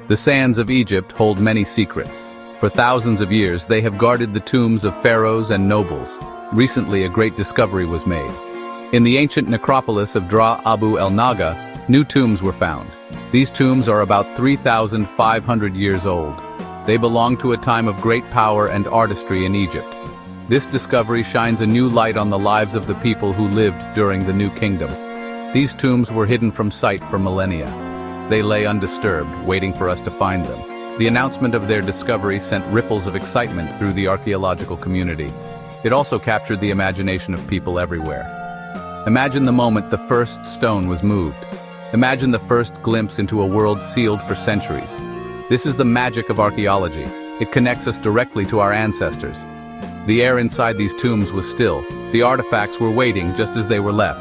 The sands of Egypt hold many secrets. For thousands of years, they have guarded the tombs of pharaohs and nobles. Recently, a great discovery was made. In the ancient necropolis of Dra Abu el Naga, new tombs were found. These tombs are about 3,500 years old. They belong to a time of great power and artistry in Egypt. This discovery shines a new light on the lives of the people who lived during the New Kingdom. These tombs were hidden from sight for millennia. They lay undisturbed, waiting for us to find them. The announcement of their discovery sent ripples of excitement through the archaeological community. It also captured the imagination of people everywhere. Imagine the moment the first stone was moved. Imagine the first glimpse into a world sealed for centuries. This is the magic of archaeology. It connects us directly to our ancestors. The air inside these tombs was still. The artifacts were waiting just as they were left.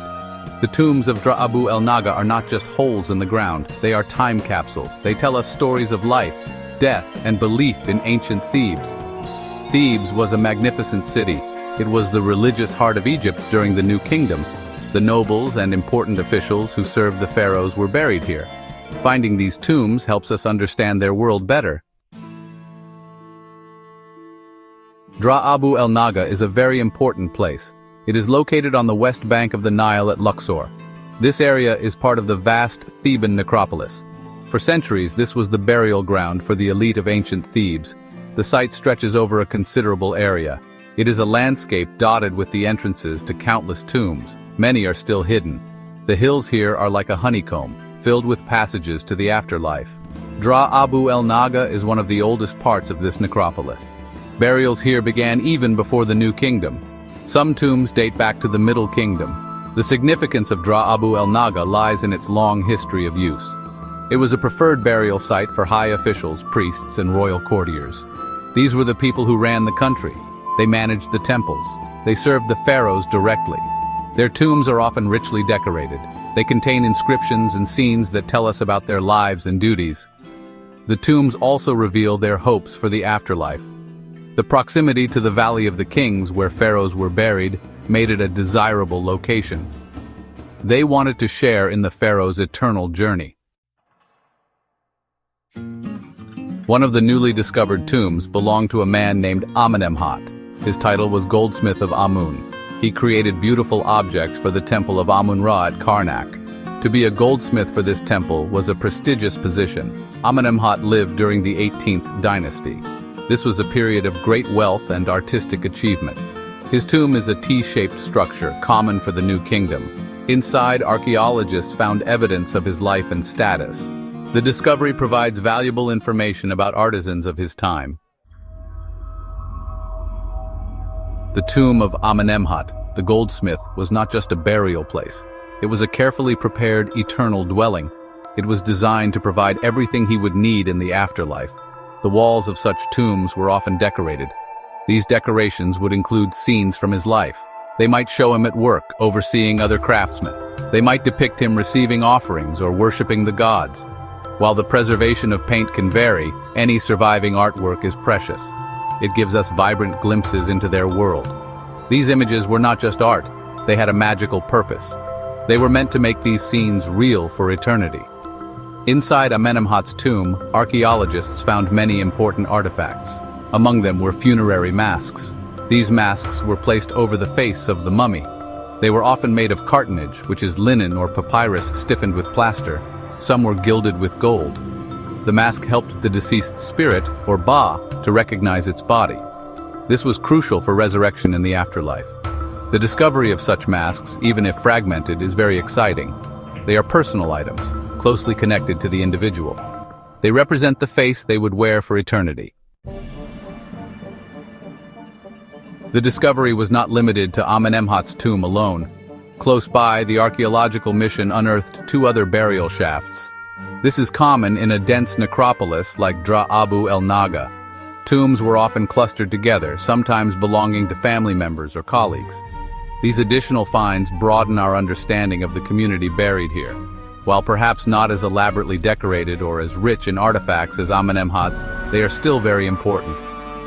The tombs of Dra Abu el Naga are not just holes in the ground. They are time capsules. They tell us stories of life, death, and belief in ancient Thebes. Thebes was a magnificent city. It was the religious heart of Egypt during the New Kingdom. The nobles and important officials who served the pharaohs were buried here. Finding these tombs helps us understand their world better. Dra Abu el Naga is a very important place. It is located on the west bank of the Nile at Luxor. This area is part of the vast Theban necropolis. For centuries, this was the burial ground for the elite of ancient Thebes. The site stretches over a considerable area. It is a landscape dotted with the entrances to countless tombs. Many are still hidden. The hills here are like a honeycomb, filled with passages to the afterlife. Dra Abu el Naga is one of the oldest parts of this necropolis. Burials here began even before the New Kingdom. Some tombs date back to the Middle Kingdom. The significance of Dra Abu el Naga lies in its long history of use. It was a preferred burial site for high officials, priests, and royal courtiers. These were the people who ran the country. They managed the temples. They served the pharaohs directly. Their tombs are often richly decorated. They contain inscriptions and scenes that tell us about their lives and duties. The tombs also reveal their hopes for the afterlife. The proximity to the Valley of the Kings, where pharaohs were buried, made it a desirable location. They wanted to share in the pharaoh's eternal journey. One of the newly discovered tombs belonged to a man named Amenemhat. His title was Goldsmith of Amun. He created beautiful objects for the temple of Amun-Ra at Karnak. To be a goldsmith for this temple was a prestigious position. Amenemhat lived during the 18th dynasty. This was a period of great wealth and artistic achievement. His tomb is a T-shaped structure, common for the New Kingdom. Inside, archaeologists found evidence of his life and status. The discovery provides valuable information about artisans of his time. The tomb of Amenemhat, the goldsmith, was not just a burial place. It was a carefully prepared, eternal dwelling. It was designed to provide everything he would need in the afterlife. The walls of such tombs were often decorated. These decorations would include scenes from his life. They might show him at work, overseeing other craftsmen. They might depict him receiving offerings or worshiping the gods. While the preservation of paint can vary, any surviving artwork is precious. It gives us vibrant glimpses into their world. These images were not just art, they had a magical purpose. They were meant to make these scenes real for eternity. Inside Amenemhat's tomb, archaeologists found many important artifacts. Among them were funerary masks. These masks were placed over the face of the mummy. They were often made of cartonnage, which is linen or papyrus stiffened with plaster. Some were gilded with gold. The mask helped the deceased spirit, or Ba, to recognize its body. This was crucial for resurrection in the afterlife. The discovery of such masks, even if fragmented, is very exciting. They are personal items, closely connected to the individual. They represent the face they would wear for eternity. The discovery was not limited to Amenemhat's tomb alone. Close by, the archaeological mission unearthed 2 other burial shafts. This is common in a dense necropolis like Dra Abu el Naga. Tombs were often clustered together, sometimes belonging to family members or colleagues. These additional finds broaden our understanding of the community buried here. While perhaps not as elaborately decorated or as rich in artifacts as Amenemhat's, they are still very important.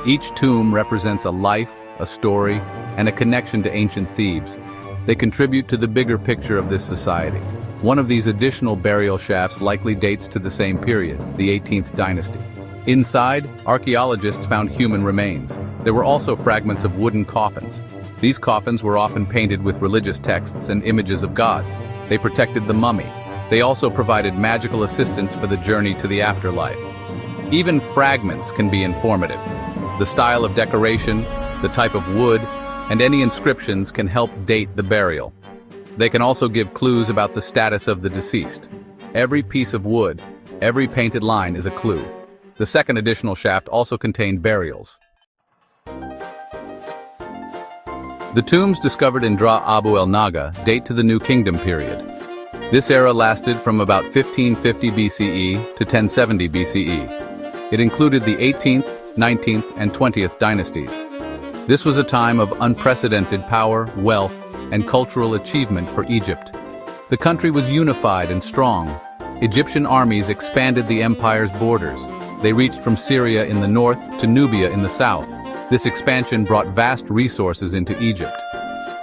Each tomb represents a life, a story, and a connection to ancient Thebes. They contribute to the bigger picture of this society. One of these additional burial shafts likely dates to the same period, the 18th dynasty. Inside, archaeologists found human remains. There were also fragments of wooden coffins. These coffins were often painted with religious texts and images of gods. They protected the mummy. They also provided magical assistance for the journey to the afterlife. Even fragments can be informative. The style of decoration, the type of wood, and any inscriptions can help date the burial. They can also give clues about the status of the deceased. Every piece of wood, every painted line is a clue. The second additional shaft also contained burials. The tombs discovered in Dra Abu el Naga date to the New Kingdom period. This era lasted from about 1550 BCE to 1070 BCE. It included the 18th, 19th, and 20th dynasties. This was a time of unprecedented power, wealth, and cultural achievement for Egypt. The country was unified and strong. Egyptian armies expanded the empire's borders. They reached from Syria in the north to Nubia in the south. This expansion brought vast resources into Egypt.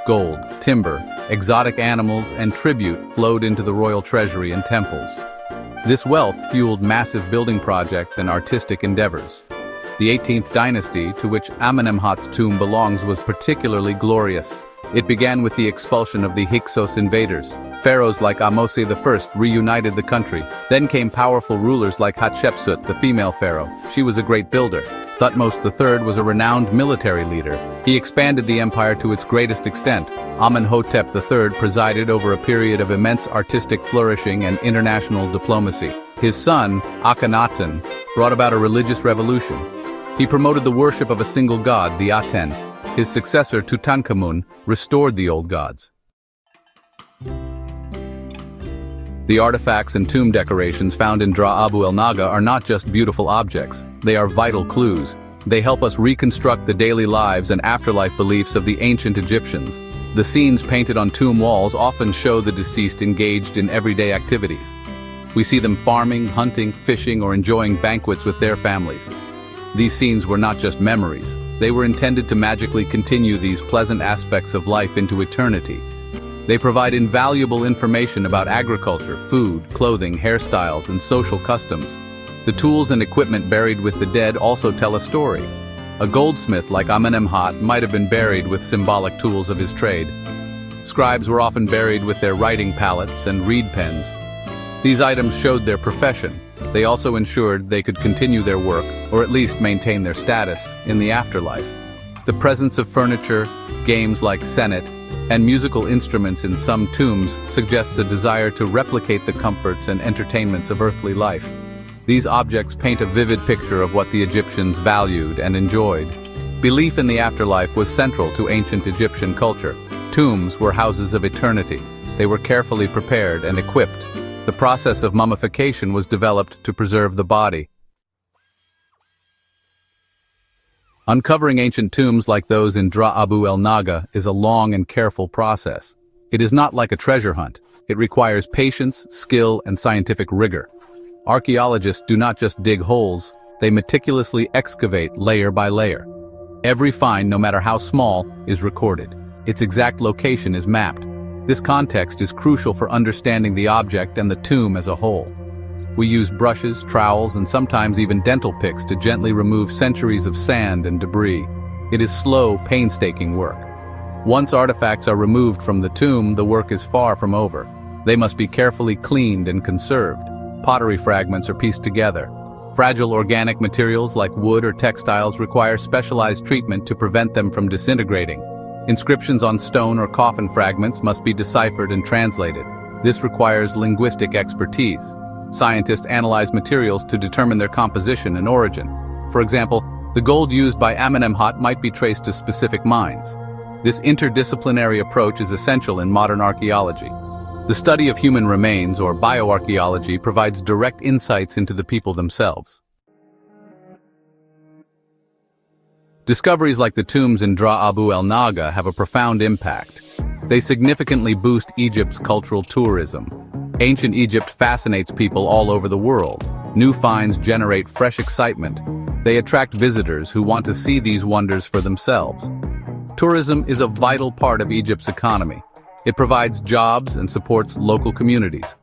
Gold, timber, exotic animals, and tribute flowed into the royal treasury and temples. This wealth fueled massive building projects and artistic endeavors. The 18th dynasty, to which Amenemhat's tomb belongs, was particularly glorious. It began with the expulsion of the Hyksos invaders. Pharaohs like Ahmose I reunited the country. Then came powerful rulers like Hatshepsut, the female pharaoh. She was a great builder. Thutmose III was a renowned military leader. He expanded the empire to its greatest extent. Amenhotep III presided over a period of immense artistic flourishing and international diplomacy. His son, Akhenaten, brought about a religious revolution. He promoted the worship of a single god, the Aten. His successor, Tutankhamun, restored the old gods. The artifacts and tomb decorations found in Dra Abu el Naga are not just beautiful objects, they are vital clues. They help us reconstruct the daily lives and afterlife beliefs of the ancient Egyptians. The scenes painted on tomb walls often show the deceased engaged in everyday activities. We see them farming, hunting, fishing, or enjoying banquets with their families. These scenes were not just memories. They were intended to magically continue these pleasant aspects of life into eternity. They provide invaluable information about agriculture, food, clothing, hairstyles, and social customs. The tools and equipment buried with the dead also tell a story. A goldsmith like Amenemhat might have been buried with symbolic tools of his trade. Scribes were often buried with their writing palettes and reed pens. These items showed their profession. They also ensured they could continue their work, or at least maintain their status, in the afterlife. The presence of furniture, games like senet, and musical instruments in some tombs suggests a desire to replicate the comforts and entertainments of earthly life. These objects paint a vivid picture of what the Egyptians valued and enjoyed. Belief in the afterlife was central to ancient Egyptian culture. Tombs were houses of eternity. They were carefully prepared and equipped. The process of mummification was developed to preserve the body. Uncovering ancient tombs like those in Dra Abu el Naga is a long and careful process. It is not like a treasure hunt. It requires patience, skill, and scientific rigor. Archaeologists do not just dig holes, they meticulously excavate layer by layer. Every find, no matter how small, is recorded. Its exact location is mapped. This context is crucial for understanding the object and the tomb as a whole. We use brushes, trowels, and sometimes even dental picks to gently remove centuries of sand and debris. It is slow, painstaking work. Once artifacts are removed from the tomb, the work is far from over. They must be carefully cleaned and conserved. Pottery fragments are pieced together. Fragile organic materials like wood or textiles require specialized treatment to prevent them from disintegrating. Inscriptions on stone or coffin fragments must be deciphered and translated. This requires linguistic expertise. Scientists analyze materials to determine their composition and origin. For example, the gold used by Amenemhat might be traced to specific mines. This interdisciplinary approach is essential in modern archaeology. The study of human remains, or bioarchaeology, provides direct insights into the people themselves. Discoveries like the tombs in Dra Abu el Naga have a profound impact. They significantly boost Egypt's cultural tourism. Ancient Egypt fascinates people all over the world. New finds generate fresh excitement. They attract visitors who want to see these wonders for themselves. Tourism is a vital part of Egypt's economy. It provides jobs and supports local communities.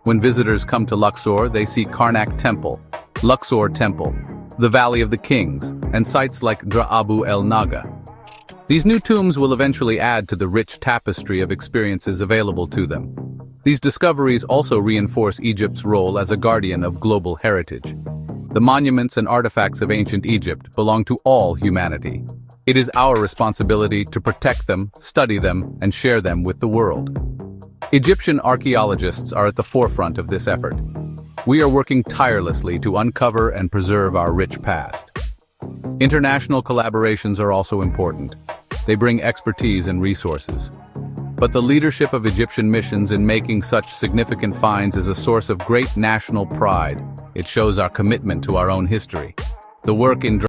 When visitors come to Luxor, they see Karnak Temple, Luxor Temple, the Valley of the Kings, and sites like Dra Abu el Naga. These new tombs will eventually add to the rich tapestry of experiences available to them. These discoveries also reinforce Egypt's role as a guardian of global heritage. The monuments and artifacts of ancient Egypt belong to all humanity. It is our responsibility to protect them, study them, and share them with the world. Egyptian archaeologists are at the forefront of this effort. We are working tirelessly to uncover and preserve our rich past. International collaborations are also important. They bring expertise and resources. But the leadership of Egyptian missions in making such significant finds is a source of great national pride. It shows our commitment to our own history. The work in